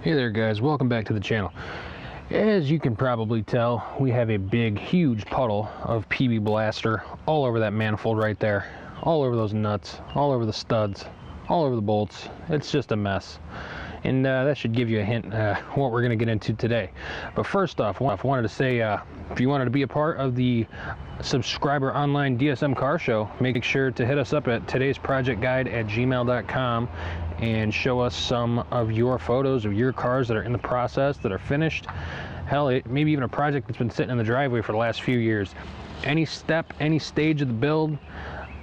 Hey there guys, welcome back to the channel. As you can probably tell, we have a big, huge puddle of PB Blaster all over that manifold right there. All over those nuts, all over the studs, all over the bolts. It's just a mess. And that should give you a hint what we're going to get into today. But first off, I wanted to say, if you wanted to be a part of the subscriber online DSM car show, make sure to hit us up at todaysprojectguide@gmail.com and show us some of your photos of your cars that are in the process, that are finished. Hell, maybe even a project that's been sitting in the driveway for the last few years. Any step, any stage of the build,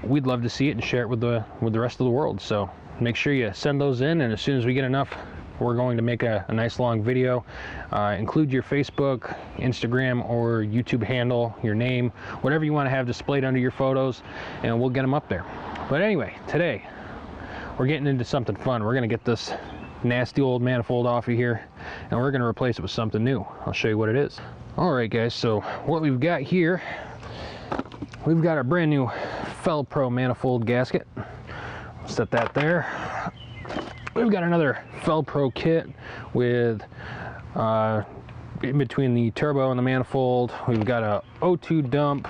we'd love to see it and share it with the rest of the world. So make sure you send those in, and as soon as we get enough, we're going to make a nice long video. Include your Facebook, Instagram, or YouTube handle, your name, whatever you want to have displayed under your photos, and we'll get them up there. But anyway, today we're getting into something fun. We're going to get this nasty old manifold off of here, and we're going to replace it with something new. I'll show you what it is. Alright guys, so what we've got here, we've got our brand new Felpro manifold gasket. Set that there. We've got another Felpro kit with in between the turbo and the manifold. We've got a O2 dump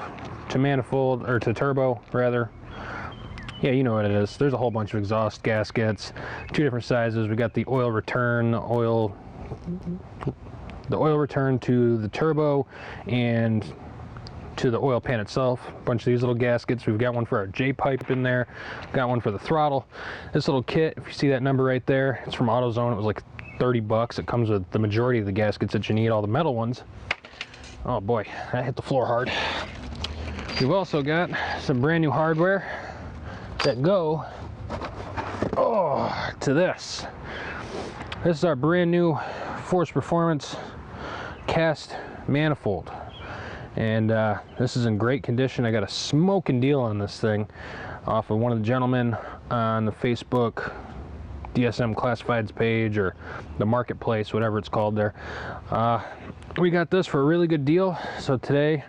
to manifold, or to turbo rather. Yeah, you know what it is. There's a whole bunch of exhaust gaskets, two different sizes. We got the oil return, the oil return to the turbo and to the oil pan itself. A bunch of these little gaskets. We've got one for our J pipe in there, got one for the throttle. This little kit, if you see that number right there, it's from AutoZone. It was like 30 bucks. It comes with the majority of the gaskets that you need, all the metal ones. Oh boy, that hit the floor hard. We've also got some brand new hardware that go to this. This is our brand new Force Performance cast manifold, and this is in great condition. I got a smoking deal on this thing off of one of the gentlemen on the Facebook DSM Classifieds page, or the marketplace, whatever it's called there. We got this for a really good deal, so today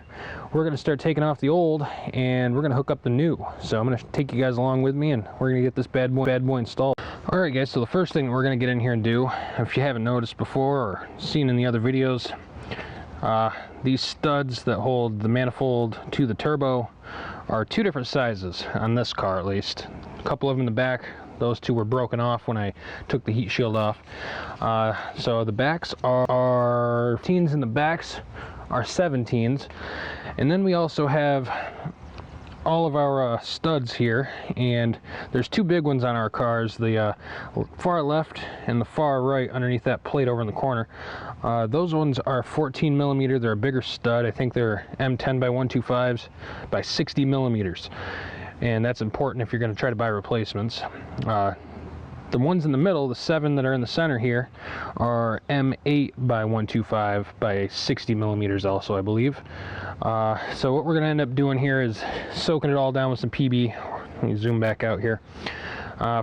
we're going to start taking off the old and we're going to hook up the new. So I'm going to take you guys along with me, and we're going to get this bad boy installed. Alright guys, so the first thing we're going to get in here and do, if you haven't noticed before or seen in the other videos, these studs that hold the manifold to the turbo are two different sizes on this car, at least. A couple of them in the back. Those two were broken off when I took the heat shield off. So the backs are 18s and the backs are 17s. And then we also have all of our studs here, and there's two big ones on our cars, the far left and the far right underneath that plate over in the corner. Those ones are 14 millimeter. They're a bigger stud. I think they're M10 by 125s by 60 millimeters. And that's important if you're going to try to buy replacements. The ones in the middle, the 7 that are in the center here, are M8 by 125 by 60 millimeters also, I believe. So what we're going to end up doing here is soaking it all down with some PB. Let me zoom back out here.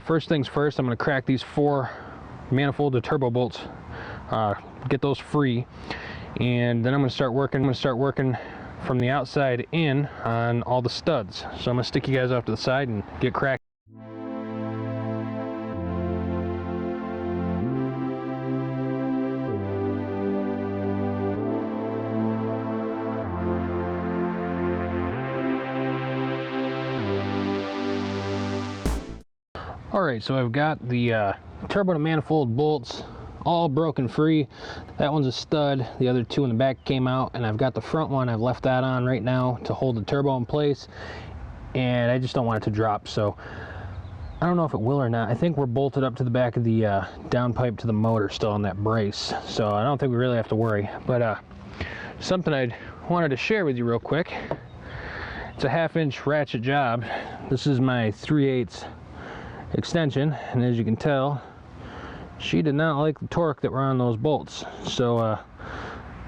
First things first, I'm going to crack these 4 manifold to turbo bolts, get those free, and then I'm going to start working from the outside in on all the studs. So I'm going to stick you guys off to the side and get cracking. Alright, so I've got the turbo to manifold bolts all broken free. That one's a stud. The other two in the back came out, and I've got the front one. I've left that on right now to hold the turbo in place, and I just don't want it to drop. So I don't know if it will or not. I think we're bolted up to the back of the downpipe to the motor still on that brace, so I don't think we really have to worry. But something I wanted to share with you real quick. It's a 1/2-inch ratchet job. This is my 3/8 extension, and as you can tell, she did not like the torque that were on those bolts. So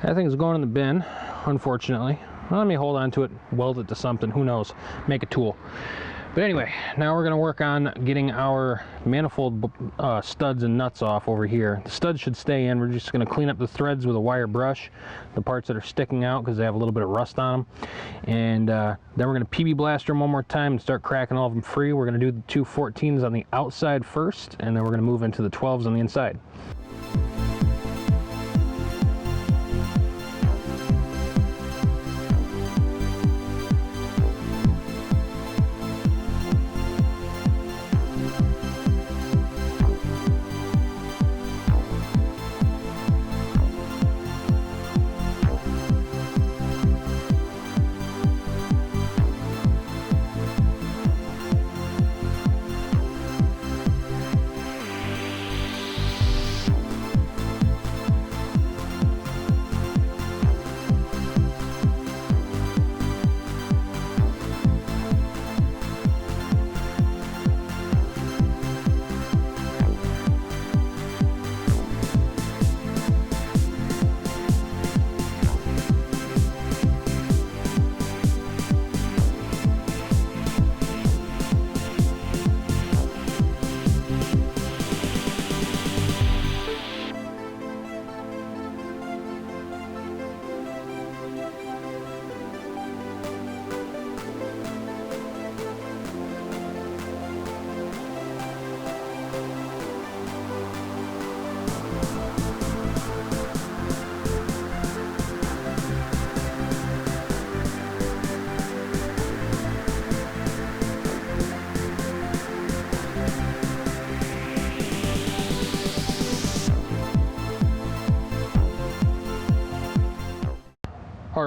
that thing is going in the bin, unfortunately. Well, let me hold on to it, weld it to something, who knows, make a tool. But anyway, now we're going to work on getting our manifold studs and nuts off over here. The studs should stay in. We're just going to clean up the threads with a wire brush, the parts that are sticking out because they have a little bit of rust on them. And then we're going to PB blaster them one more time and start cracking all of them free. We're going to do the two 14s on the outside first, and then we're going to move into the 12s on the inside.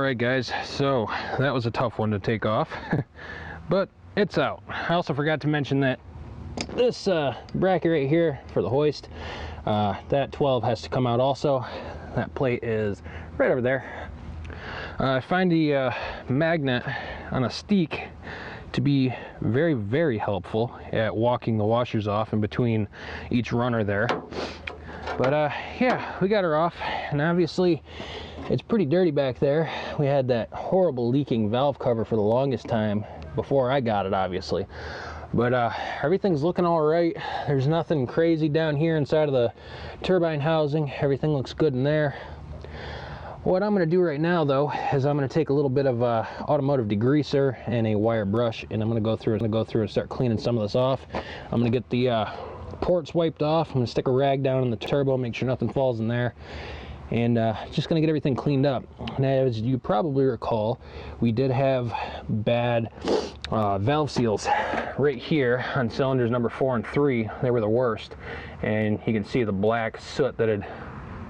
Alright guys, so that was a tough one to take off, but it's out. I also forgot to mention that this bracket right here for the hoist, that 12 has to come out also. That plate is right over there. I find the magnet on a steek to be very, very helpful at walking the washers off in between each runner there. But yeah, we got her off, and obviously it's pretty dirty back there. We had that horrible leaking valve cover for the longest time before I got it, obviously. But everything's looking all right. There's nothing crazy down here inside of the turbine housing. Everything looks good in there. What I'm going to do right now, though, is I'm going to take a little bit of automotive degreaser and a wire brush, and I'm going to go through and start cleaning some of this off. I'm going to get the ports wiped off. I'm going to stick a rag down in the turbo, make sure nothing falls in there, and just going to get everything cleaned up. And as you probably recall, we did have bad valve seals right here on cylinders number 4 and 3. They were the worst, and you can see the black soot that had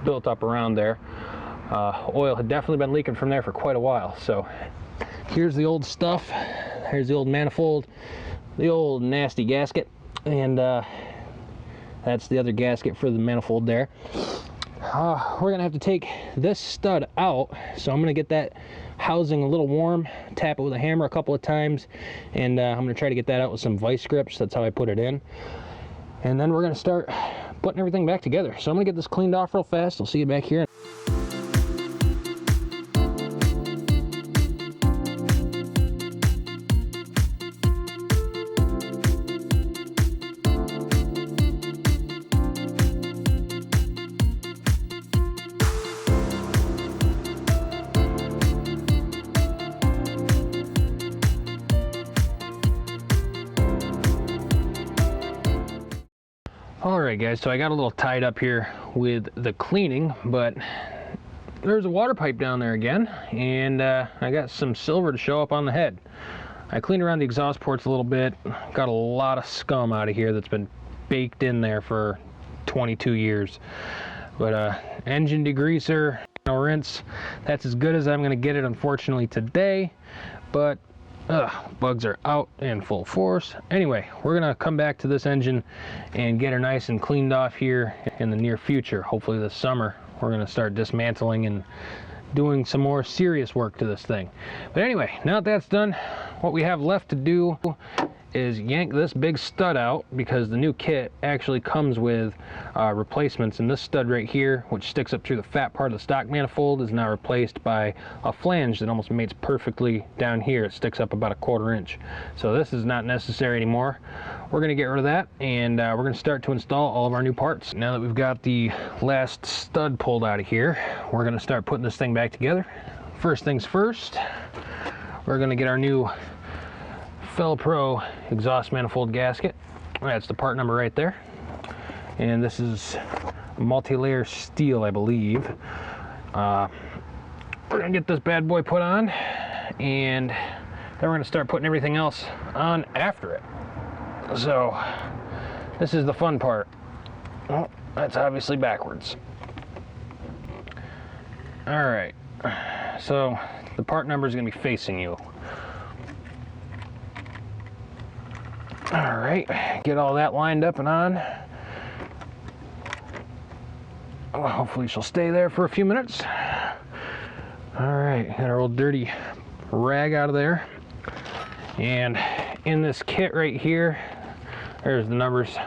built up around there. Oil had definitely been leaking from there for quite a while. So here's the old stuff. Here's the old manifold, the old nasty gasket, and that's the other gasket for the manifold there. We're gonna have to take this stud out, so I'm gonna get that housing a little warm, tap it with a hammer a couple of times, and I'm gonna try to get that out with some vice grips. That's how I put it in, and then we're gonna start putting everything back together. So I'm gonna get this cleaned off real fast. I'll see you back here. Alright guys, so I got a little tied up here with the cleaning, but there's a water pipe down there again, and I got some silver to show up on the head. I cleaned around the exhaust ports a little bit, got a lot of scum out of here that's been baked in there for 22 years. But engine degreaser, no rinse, that's as good as I'm going to get it, unfortunately, today. But bugs are out in full force. Anyway, we're gonna come back to this engine and get her nice and cleaned off here in the near future. Hopefully this summer we're gonna start dismantling and doing some more serious work to this thing. But anyway, now that that's done, what we have left to do is yank this big stud out, because the new kit actually comes with replacements, and this stud right here, which sticks up through the fat part of the stock manifold, is now replaced by a flange that almost mates perfectly down here. It sticks up about a 1/4 inch. So this is not necessary anymore. We're going to get rid of that, and we're going to start to install all of our new parts. Now that we've got the last stud pulled out of here, we're going to start putting this thing back together. First things first, we're going to get our new Pro exhaust manifold gasket. That's the part number right there, and this is multi-layer steel, I believe. We're gonna get this bad boy put on, and then we're gonna start putting everything else on after it. So this is the fun part. Oh, that's obviously backwards. All right, so the part number is gonna be facing you. All right, get all that lined up and on. Well, hopefully she'll stay there for a few minutes. All right, got our old dirty rag out of there. And in this kit right here, there's the numbers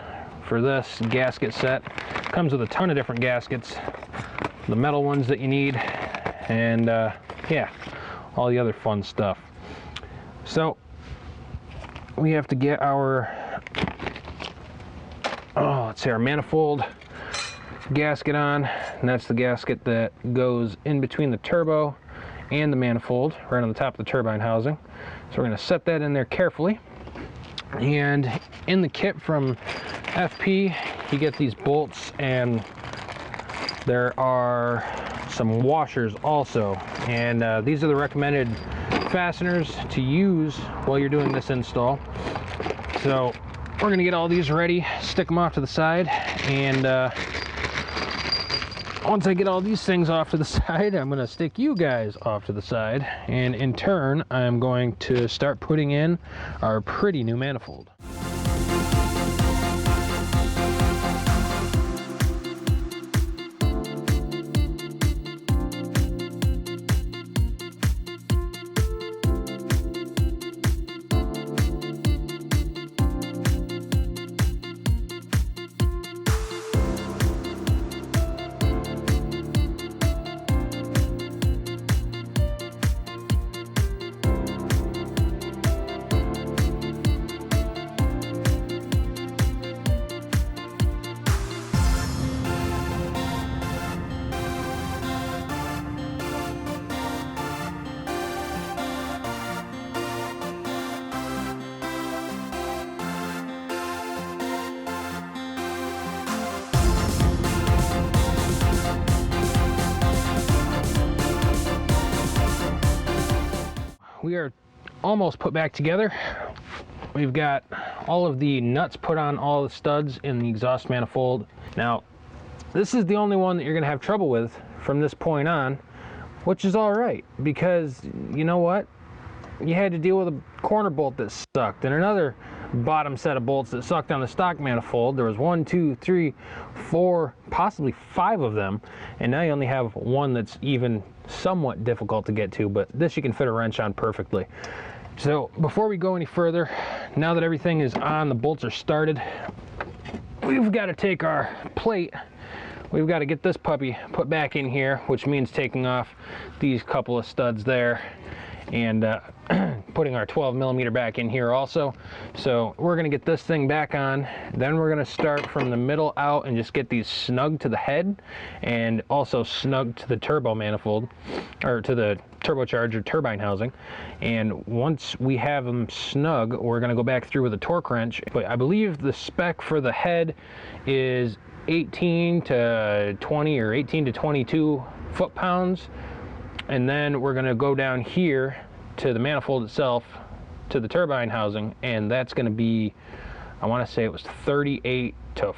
for this gasket set. Comes with a ton of different gaskets, the metal ones that you need, and yeah, all the other fun stuff. So we have to get our, let's say our manifold gasket on, and that's the gasket that goes in between the turbo and the manifold, right on the top of the turbine housing. So we're going to set that in there carefully. And in the kit from FP, you get these bolts, and there are some washers also, and these are the recommended fasteners to use while you're doing this install. So we're going to get all these ready, stick them off to the side, and once I get all these things off to the side, I'm going to stick you guys off to the side, and in turn I'm going to start putting in our pretty new manifold. We are almost put back together. We've got all of the nuts put on all the studs in the exhaust manifold. Now, this is the only one that you're gonna have trouble with from this point on, which is all right, because you know what? You had to deal with a corner bolt that sucked and another bottom set of bolts that sucked on the stock manifold. There was 1, 2, 3, 4, possibly 5 of them, and now you only have one that's even somewhat difficult to get to, but this you can fit a wrench on perfectly. So before we go any further, now that everything is on, the bolts are started, we've got to take our plate, we've got to get this puppy put back in here, which means taking off these couple of studs there and putting our 12mm back in here also. So we're gonna get this thing back on, then we're gonna start from the middle out and just get these snug to the head and also snug to the turbo manifold, or to the turbocharger turbine housing. And once we have them snug, we're gonna go back through with a torque wrench. But I believe the spec for the head is 18 to 20 or 18 to 22 foot-pounds. And then we're going to go down here to the manifold itself, to the turbine housing, and that's going to be, I want to say it was 38 to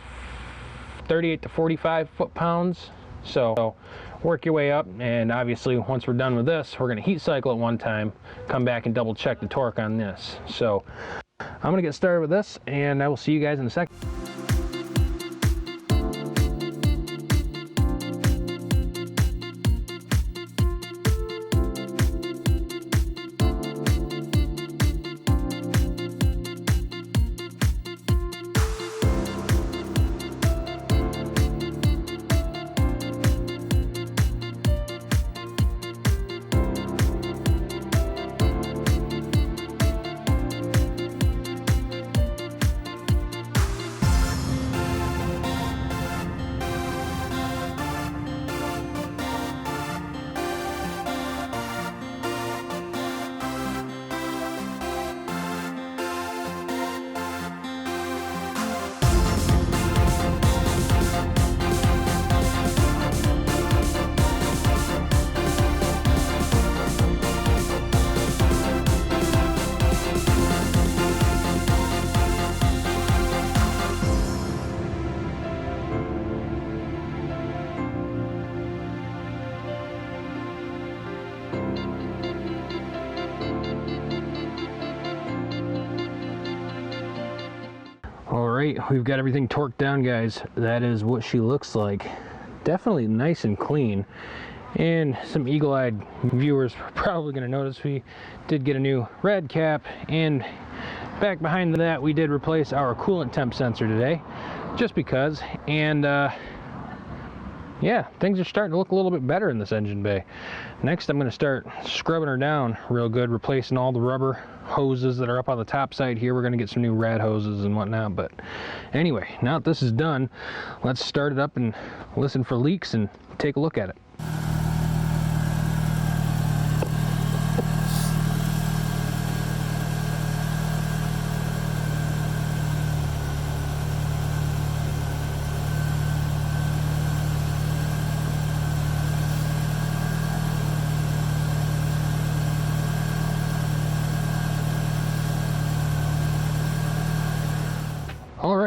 45 foot-pounds. So work your way up, and obviously once we're done with this, we're going to heat cycle it one time, come back and double check the torque on this. So I'm going to get started with this, and I will see you guys in a second. Alright, we've got everything torqued down, guys. That is what she looks like. Definitely nice and clean. And some eagle-eyed viewers are probably going to notice we did get a new rad cap, and back behind that we did replace our coolant temp sensor today, just because. And yeah, things are starting to look a little bit better in this engine bay. Next, I'm going to start scrubbing her down real good, replacing all the rubber hoses that are up on the top side here. We're going to get some new rad hoses and whatnot. But anyway, now that this is done, let's start it up and listen for leaks and take a look at it.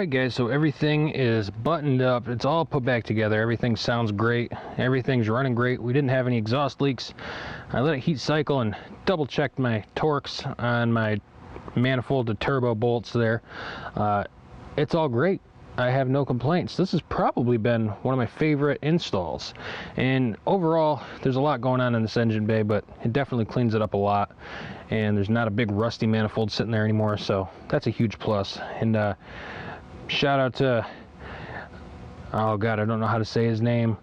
Alright guys, so everything is buttoned up, it's all put back together, everything sounds great, everything's running great. We didn't have any exhaust leaks. I let it heat cycle and double checked my torques on my manifold to turbo bolts there. It's all great. I have no complaints. This has probably been one of my favorite installs, and overall there's a lot going on in this engine bay, but it definitely cleans it up a lot, and there's not a big rusty manifold sitting there anymore, so that's a huge plus. And shout out to, oh god, I don't know how to say his name,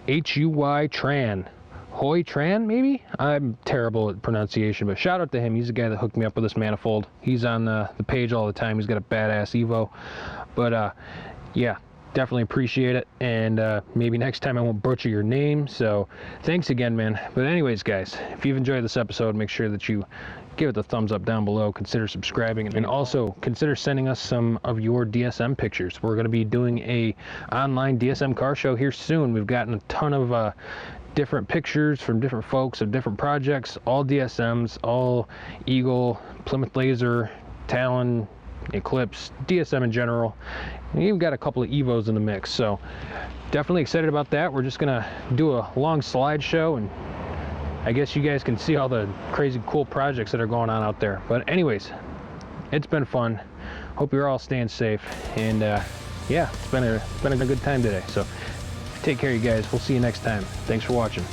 Huy Tran. Hoy Tran, maybe? I'm terrible at pronunciation, but shout out to him. He's the guy that hooked me up with this manifold. He's on the page all the time. He's got a badass Evo. But yeah, definitely appreciate it. And maybe next time I won't butcher your name. So thanks again, man. But anyways, guys, if you've enjoyed this episode, make sure that you give it the thumbs up down below, consider subscribing, and also consider sending us some of your DSM pictures. We're going to be doing a online DSM car show here soon. We've gotten a ton of different pictures from different folks of different projects, all DSMs, all Eagle, Plymouth Laser, Talon, Eclipse, DSM in general. And even got a couple of Evos in the mix, so definitely excited about that. We're just gonna do a long slideshow, and I guess you guys can see all the crazy cool projects that are going on out there. But anyways, it's been fun. Hope you're all staying safe, and yeah, it's been a good time today. So take care, you guys. We'll see you next time. Thanks for watching.